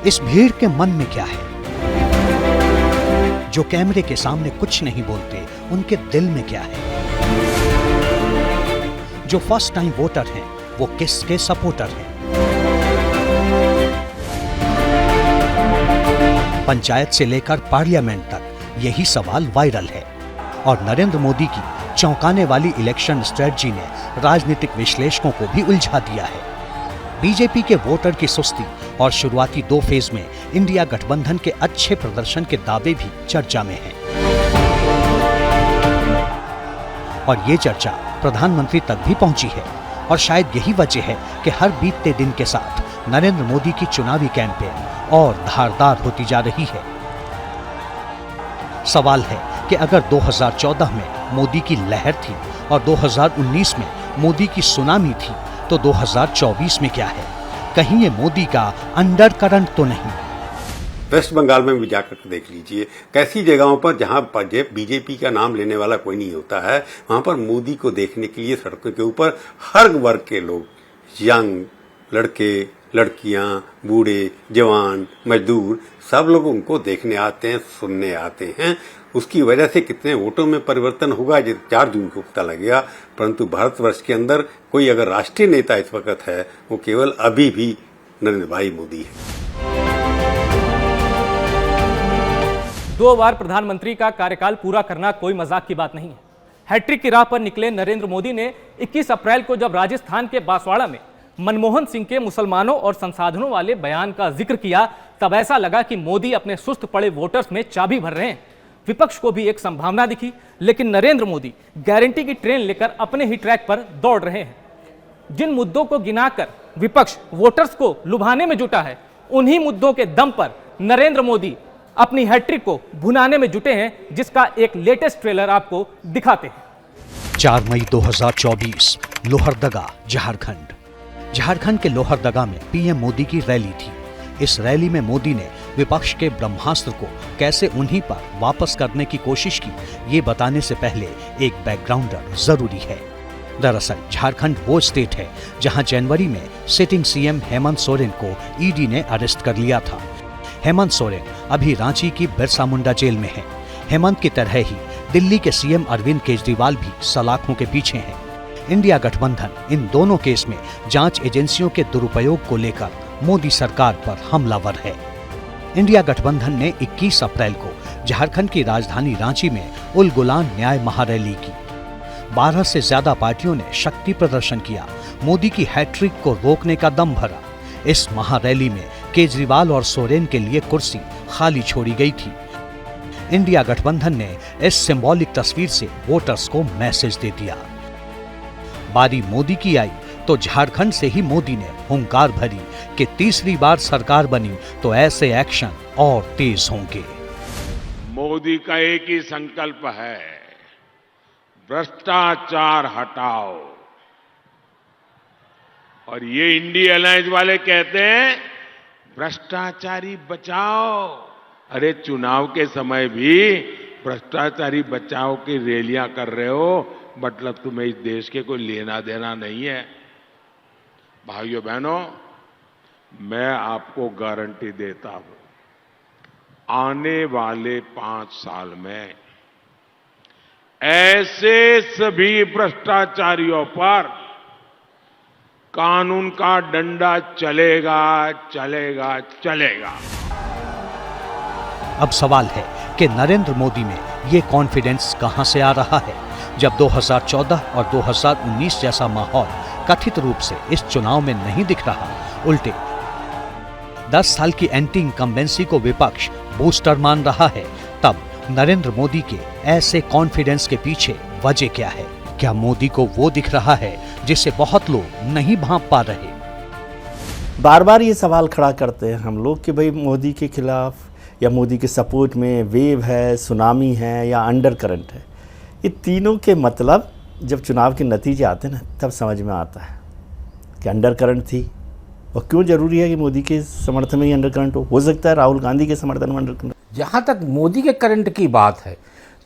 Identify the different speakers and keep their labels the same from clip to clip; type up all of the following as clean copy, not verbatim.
Speaker 1: इस भीड़ के मन में क्या है? जो कैमरे के सामने कुछ नहीं बोलते, उनके दिल में क्या है? जो फर्स्ट टाइम वोटर हैं, वो किसके सपोर्टर हैं? पंचायत से लेकर पार्लियामेंट तक यही सवाल वायरल है और नरेंद्र मोदी की चौंकाने वाली इलेक्शन स्ट्रेटजी ने राजनीतिक विश्लेषकों को भी उलझा दिया है। बीजेपी के वोटर की सुस्ती और शुरुआती 2 फेज में इंडिया गठबंधन के अच्छे प्रदर्शन के दावे भी चर्चा में हैं। और ये चर्चा प्रधानमंत्री तक भी पहुंची है और शायद यही वजह है कि हर बीतते दिन के साथ नरेंद्र मोदी की चुनावी कैंपेन और धारदार होती जा रही है। सवाल है कि अगर 2014 में मोदी की लहर थी और 2019 में मोदी की सुनामी थी, तो 2024 में क्या है? कहीं ये मोदी का अंडर करंट तो नहीं?
Speaker 2: वेस्ट बंगाल में भी जाकर देख लीजिए, कैसी जगहों पर जहां पर बीजेपी का नाम लेने वाला कोई नहीं होता है, वहां पर मोदी को देखने के लिए सड़कों के ऊपर हर वर्ग के लोग, यंग, लड़के, लड़कियां, बूढ़े, जवान, मजदूर, सब लोग उनको देखने आते हैं, सुनने आते हैं। उसकी वजह से कितने वोटों में परिवर्तन होगा, ये 4 जून को पता लगेगा। परंतु भारतवर्ष के अंदर कोई अगर राष्ट्रीय नेता इस वक्त है, वो केवल अभी भी नरेंद्र भाई मोदी है।
Speaker 3: 2 बार प्रधानमंत्री का कार्यकाल पूरा करना कोई मजाक की बात नहीं है। हैट्रिक की राह पर निकले नरेंद्र मोदी ने 21 अप्रैल को जब राजस्थान के बांसवाड़ा में मनमोहन सिंह के मुसलमानों और संसाधनों वाले बयान का जिक्र किया, तब ऐसा लगा कि मोदी अपने सुस्त पड़े वोटर्स में चाबी भर रहे हैं। विपक्ष को भी एक संभावना दिखी, लेकिन नरेंद्र मोदी गारंटी की ट्रेन लेकर अपने ही ट्रैक पर दौड़ रहे हैं। जिन मुद्दों को गिनाकर विपक्ष वोटर्स को लुभाने में जुटा है, उन्हीं मुद्दों के दम पर नरेंद्र मोदी अपनी हैट्रिक को भुनाने में जुटे हैं, जिसका एक लेटेस्ट ट्रेलर आपको दिखाते हैं।
Speaker 1: 4 मई 2024, लोहरदगा, झारखंड। झारखंड के लोहरदगा में पीएम मोदी की रैली थी। इस रैली में मोदी ने विपक्ष के ब्रह्मास्त्र को कैसे उन्हीं पर वापस करने की कोशिश की, ये बताने से पहले एक बैकग्राउंडर जरूरी है। दरअसल झारखंड वो स्टेट है जहां जनवरी में सिटिंग सीएम हेमंत सोरेन को ईडी ने अरेस्ट कर लिया था। हेमंत सोरेन अभी रांची की बिरसा मुंडा जेल में है। हेमंत की तरह ही दिल्ली के सीएम अरविंद केजरीवाल भी सलाखों के पीछे हैं। इंडिया गठबंधन इन दोनों केस में जांच एजेंसियों के दुरुपयोग को लेकर मोदी सरकार पर हमलावर है। इंडिया गठबंधन ने 21 अप्रैल को झारखंड की राजधानी रांची में उल गुलान न्याय महारैली की। 12 से ज्यादा पार्टियों ने शक्ति प्रदर्शन किया, मोदी की हैट्रिक को रोकने का दम भरा। इस महारैली में केजरीवाल और सोरेन के लिए कुर्सी खाली छोड़ी गई थी। इंडिया गठबंधन ने इस सिंबॉलिक तस्वीर से वोटर्स को मैसेज दे दिया। बारी मोदी की आई तो झारखंड से ही मोदी ने हुंकार भरी कि तीसरी बार सरकार बनी तो ऐसे एक्शन और तेज होंगे।
Speaker 4: मोदी का एक ही संकल्प है, भ्रष्टाचार हटाओ। और ये इंडिया अलायंस वाले कहते हैं भ्रष्टाचारी बचाओ। अरे चुनाव के समय भी भ्रष्टाचारी बचाओ की रैलियां कर रहे हो, मतलब तुम्हें इस देश के कोई लेना देना नहीं है। भाइयों बहनों, मैं आपको गारंटी देता हूं, आने वाले 5 साल में ऐसे सभी भ्रष्टाचारियों पर कानून का डंडा चलेगा, चलेगा, चलेगा।
Speaker 1: अब सवाल है कि नरेंद्र मोदी में ये कॉन्फिडेंस कहां से आ रहा है, जब 2014 और 2019 जैसा माहौल कथित रूप से इस चुनाव में नहीं दिख रहा। उल्टे 10 साल की एंटी इनकम्बेंसी को विपक्ष बूस्टर मान रहा है। तब नरेंद्र मोदी के ऐसे कॉन्फिडेंस के पीछे वजह क्या है? क्या मोदी को वो दिख रहा है जिसे बहुत लोग नहीं भांप पा रहे?
Speaker 5: बार बार ये सवाल खड़ा करते हैं हम लोग कि भाई मोदी के खिलाफ या मोदी के सपोर्ट में वेव है, सुनामी है या अंडर करंट है। ये तीनों के मतलब जब चुनाव के नतीजे आते हैं ना, तब समझ में आता है कि अंडर करंट थी और क्यों जरूरी है कि मोदी के समर्थन में ही अंडर करंट हो सकता है राहुल गांधी के समर्थन में अंडर करंट।
Speaker 6: जहाँ तक मोदी के करंट की बात है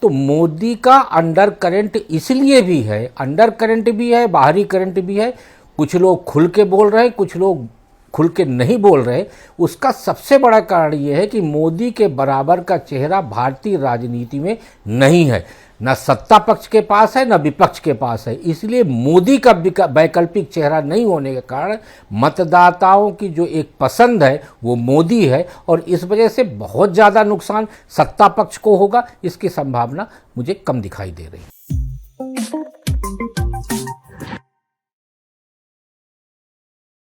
Speaker 6: तो मोदी का अंडर करंट इसलिए भी है, अंडर करंट भी है, बाहरी करंट भी है। कुछ लोग खुल के बोल रहे हैं, कुछ लोग खुल के नहीं बोल रहे, उसका सबसे बड़ा कारण ये है कि मोदी के बराबर का चेहरा भारतीय राजनीति में नहीं है, न सत्ता पक्ष के पास है न विपक्ष के पास है। इसलिए मोदी का वैकल्पिक चेहरा नहीं होने के कारण मतदाताओं की जो एक पसंद है वो मोदी है, और इस वजह से बहुत ज़्यादा नुकसान सत्ता पक्ष को होगा, इसकी संभावना मुझे कम दिखाई दे रही है।